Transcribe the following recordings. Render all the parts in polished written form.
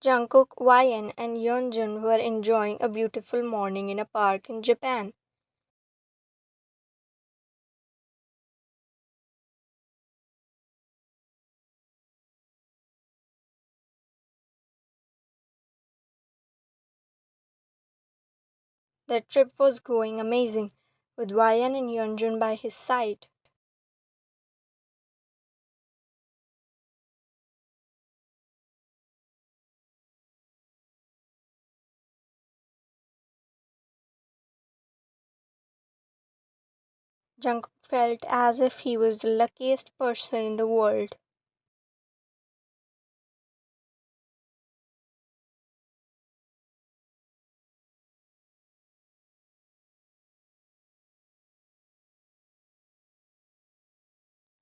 Jungkook, YN, and Yeonjun were enjoying a beautiful morning in a park in Japan. The trip was going amazing, with YN and Yeonjun by his side. Jungkook felt as if he was the luckiest person in the world.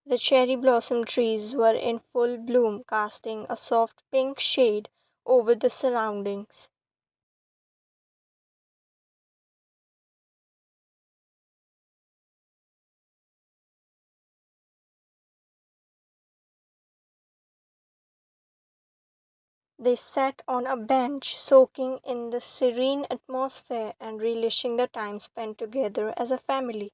The cherry blossom trees were in full bloom, casting a soft pink shade over the surroundings. They sat on a bench, soaking in the serene atmosphere and relishing the time spent together as a family.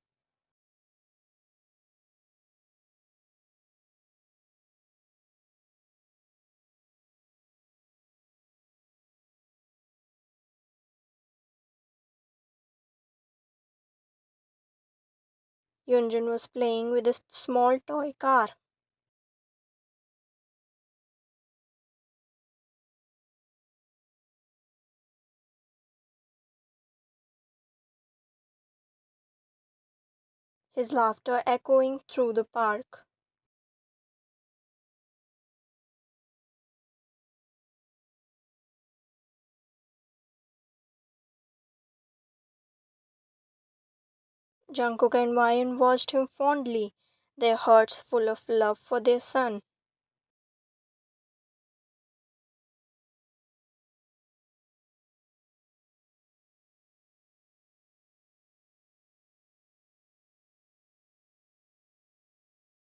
Yunjin was playing with a small toy car. His laughter echoing through the park. Jungkook and Ryan watched him fondly, their hearts full of love for their son.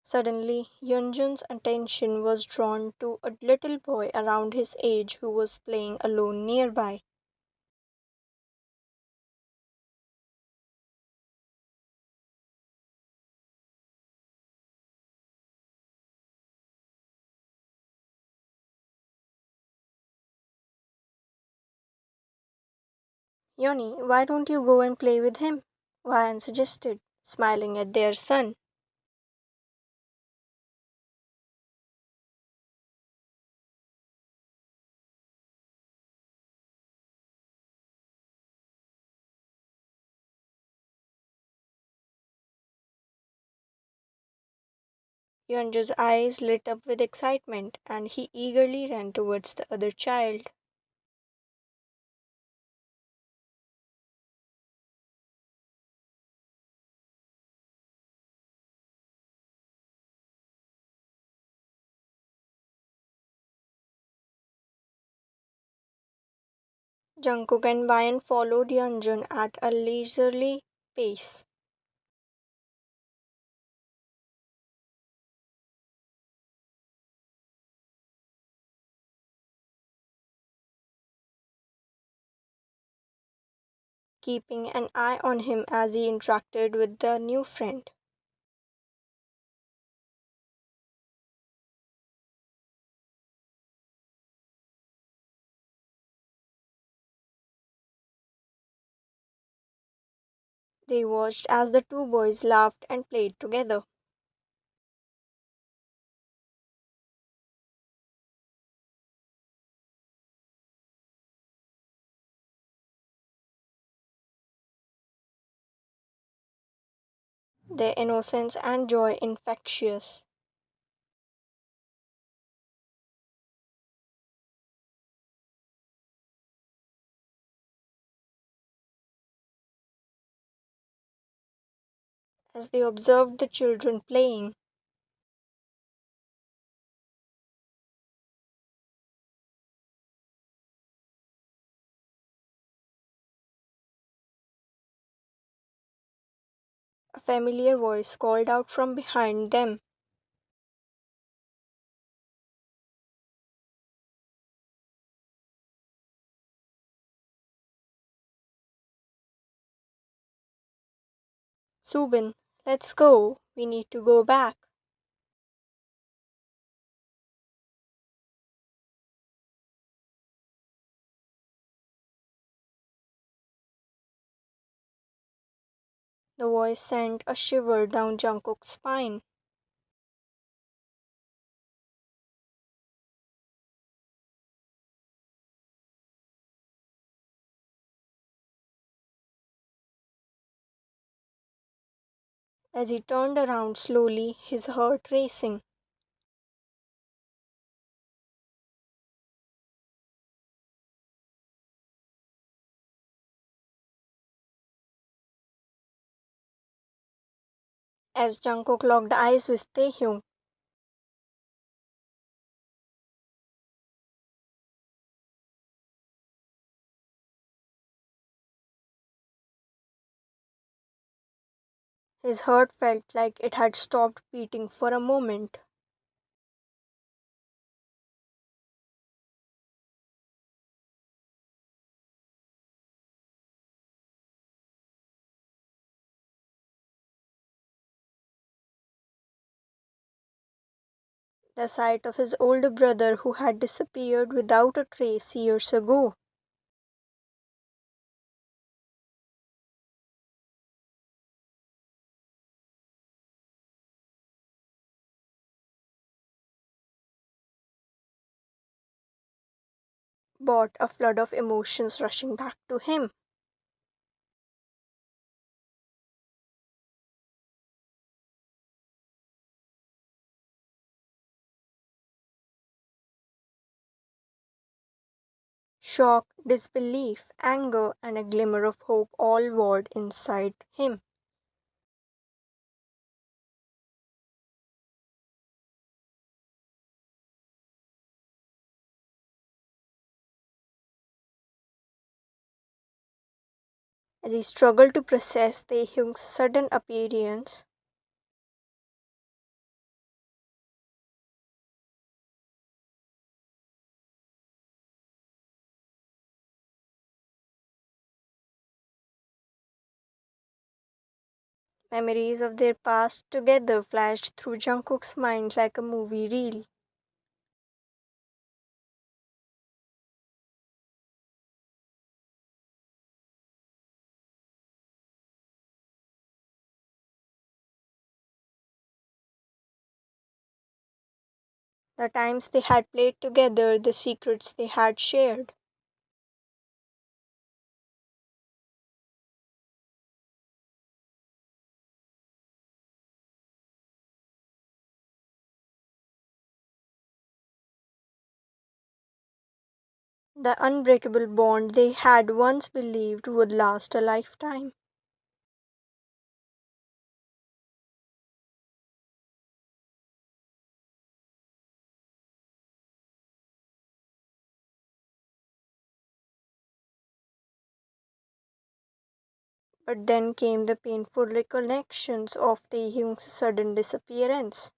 Suddenly, Yunjun's attention was drawn to a little boy around his age who was playing alone nearby. Yoni, why don't you go and play with him? Ryan suggested, smiling at their son. Yunju's eyes lit up with excitement, and he eagerly ran towards the other child. Jungkook and Ryan followed Yeonjun at a leisurely pace. Keeping an eye on him as he interacted with the new friend. They watched as the two boys laughed and played together. Their innocence and joy infectious. As they observed the children playing, a familiar voice called out from behind them. Subin, let's go. We need to go back. The voice sent a shiver down Jungkook's spine. As he turned around slowly, his heart racing. As Jungkook locked eyes with Taehyung, his heart felt like it had stopped beating for a moment. The sight of his older brother who had disappeared without a trace years ago. Brought a flood of emotions rushing back to him. Shock, disbelief, anger, and a glimmer of hope all warred inside him. As he struggled to process Taehyung's sudden appearance, memories of their past together flashed through Jungkook's mind like a movie reel. The times they had played together, the secrets they had shared. The unbreakable bond they had once believed would last a lifetime. But then came the painful recollections of Taehyung's sudden disappearance.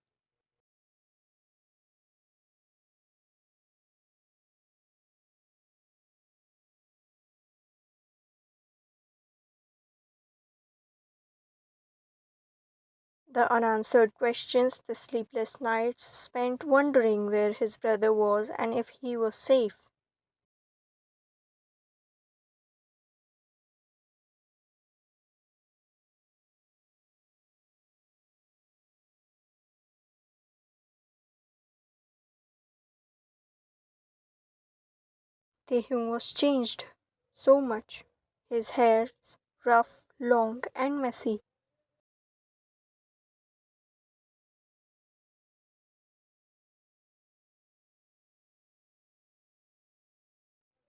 The unanswered questions, the sleepless nights spent wondering where his brother was and if he was safe. Taehyung was changed so much. His hair rough, long, and messy.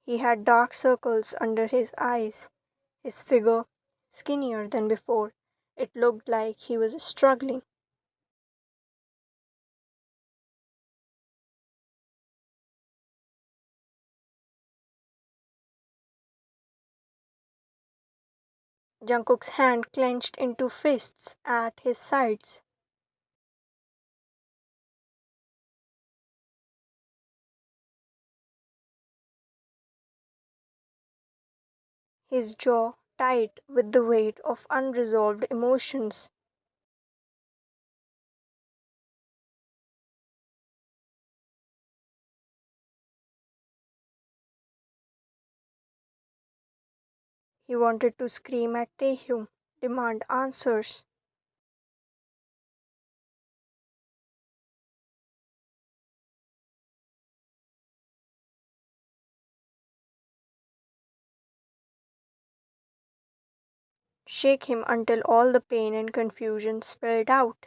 He had dark circles under his eyes, his figure skinnier than before. It looked like he was struggling. Jungkook's hand clenched into fists at his sides. His jaw tight with the weight of unresolved emotions. He wanted to scream at Taehyung, demand answers, shake him until all the pain and confusion spilled out.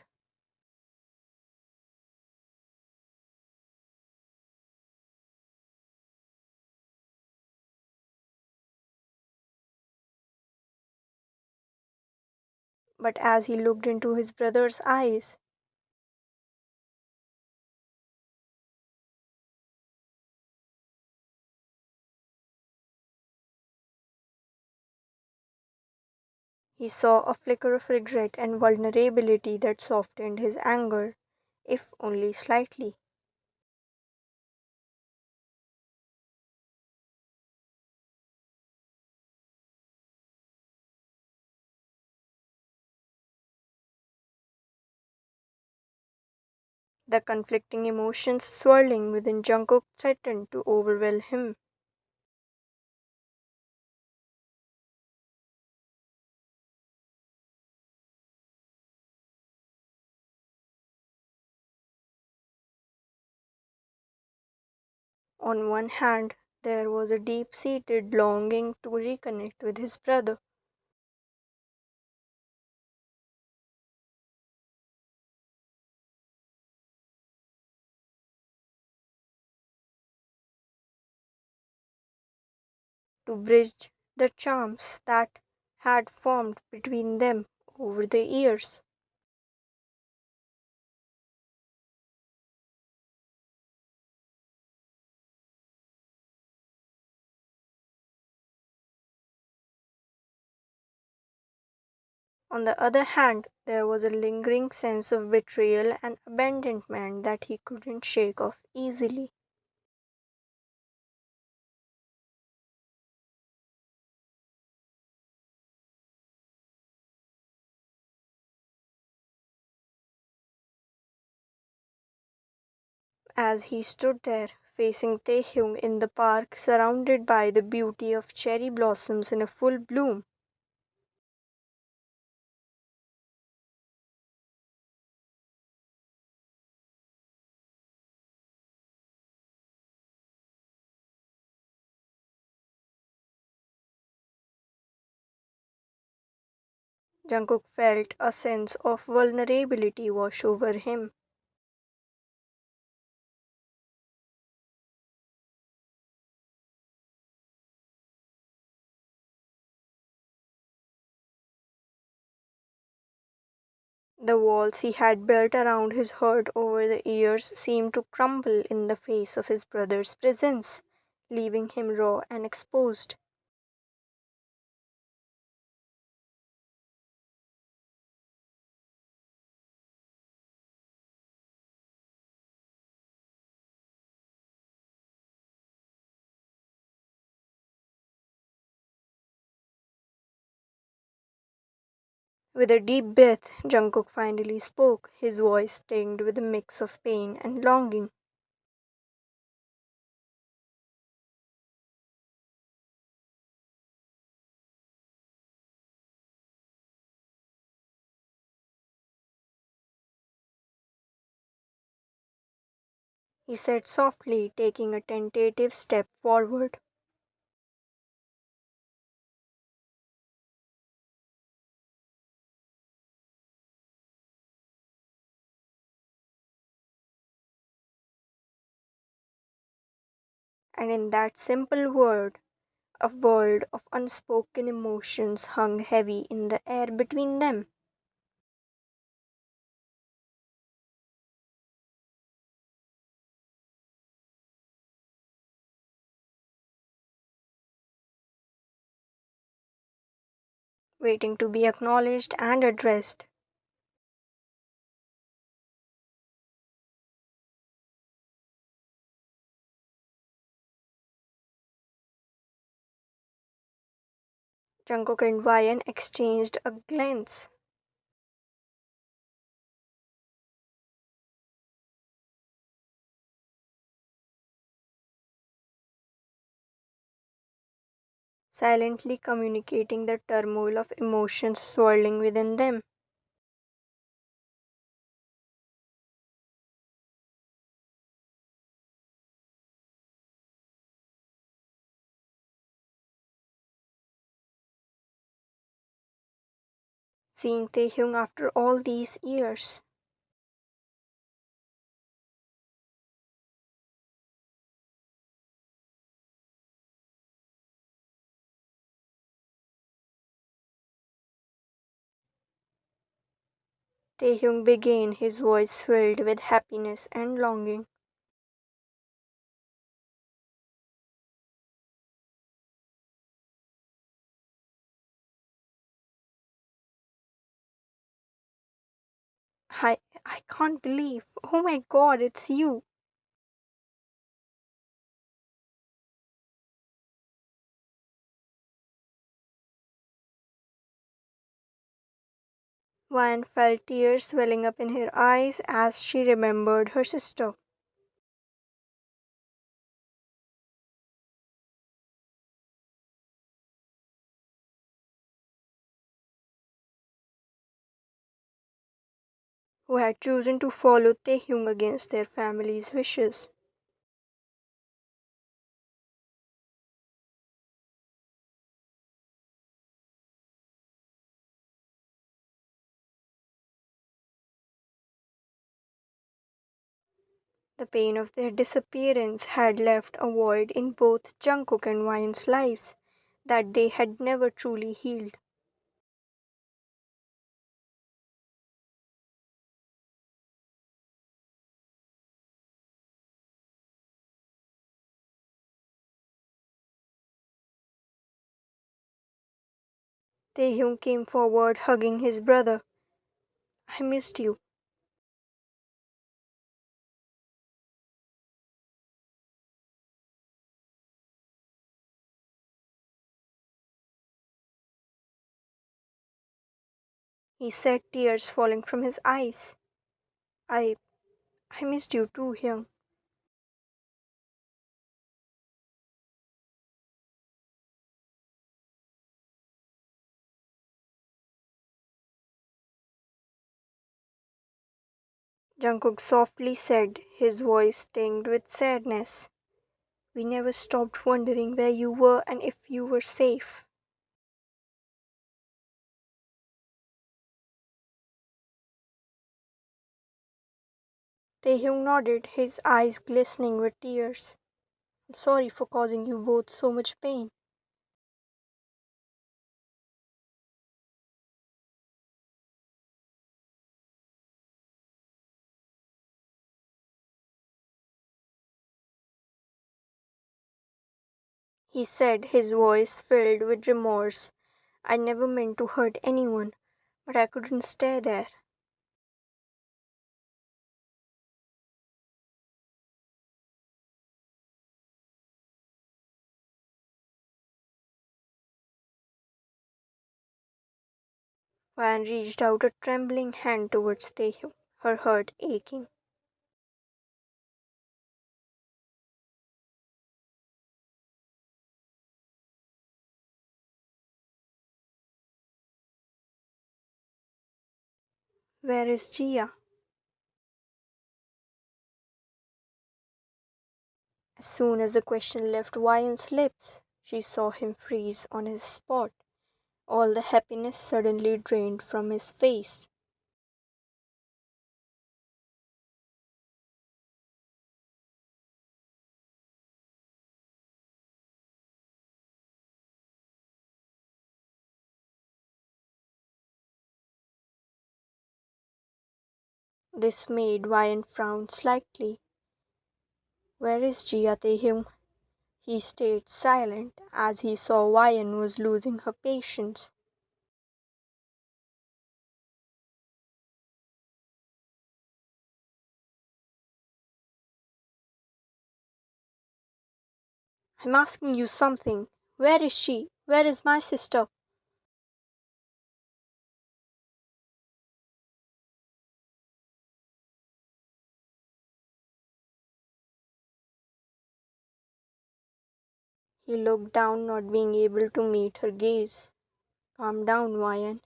But as he looked into his brother's eyes, he saw a flicker of regret and vulnerability that softened his anger, if only slightly. The conflicting emotions swirling within Jungkook threatened to overwhelm him. On one hand, there was a deep seated longing to reconnect with his brother. To bridge the charms that had formed between them over the years. On the other hand, there was a lingering sense of betrayal and abandonment that he couldn't shake off easily. As he stood there, facing Taehyung in the park, surrounded by the beauty of cherry blossoms in a full bloom, Jungkook felt a sense of vulnerability wash over him. The walls he had built around his heart over the years seemed to crumble in the face of his brother's presence, leaving him raw and exposed. With a deep breath, Jungkook finally spoke, his voice tinged with a mix of pain and longing. He said softly, taking a tentative step forward. And in that simple word, a world of unspoken emotions hung heavy in the air between them. Waiting to be acknowledged and addressed. Jungkook and Ryan exchanged a glance. Silently communicating the turmoil of emotions swirling within them. Seeing Taehyung after all these years, Taehyung began, his voice filled with happiness and longing. I, I can't believe. Oh my god, it's you. Wan felt tears welling up in her eyes as she remembered her sister. Who had chosen to follow Taehyung against their family's wishes. The pain of their disappearance had left a void in both Jungkook and Ryan's lives that they had never truly healed. Taehyung came forward, hugging his brother. I missed you. He said, tears falling from his eyes. I I missed you too, Hyung. Jungkook softly said, his voice tinged with sadness. We never stopped wondering where you were and if you were safe. Taehyung nodded, his eyes glistening with tears. I'm sorry for causing you both so much pain. He said, his voice filled with remorse. I never meant to hurt anyone, but I couldn't stay there. Van reached out a trembling hand towards Taehyung, her heart aching. Where is Jia? As soon as the question left Ryan's lips, she saw him freeze on his spot, all the happiness suddenly drained from his face. This made Ryan frown slightly. Where is Jia Taehyung? He stayed silent as he saw Ryan was losing her patience. I'm asking you something. Where is she? Where is my sister? He looked down, not being able to meet her gaze. Calm down, Ryan.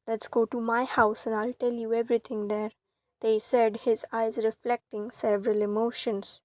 Let's go to my house and I'll tell you everything there, they said, his eyes reflecting several emotions.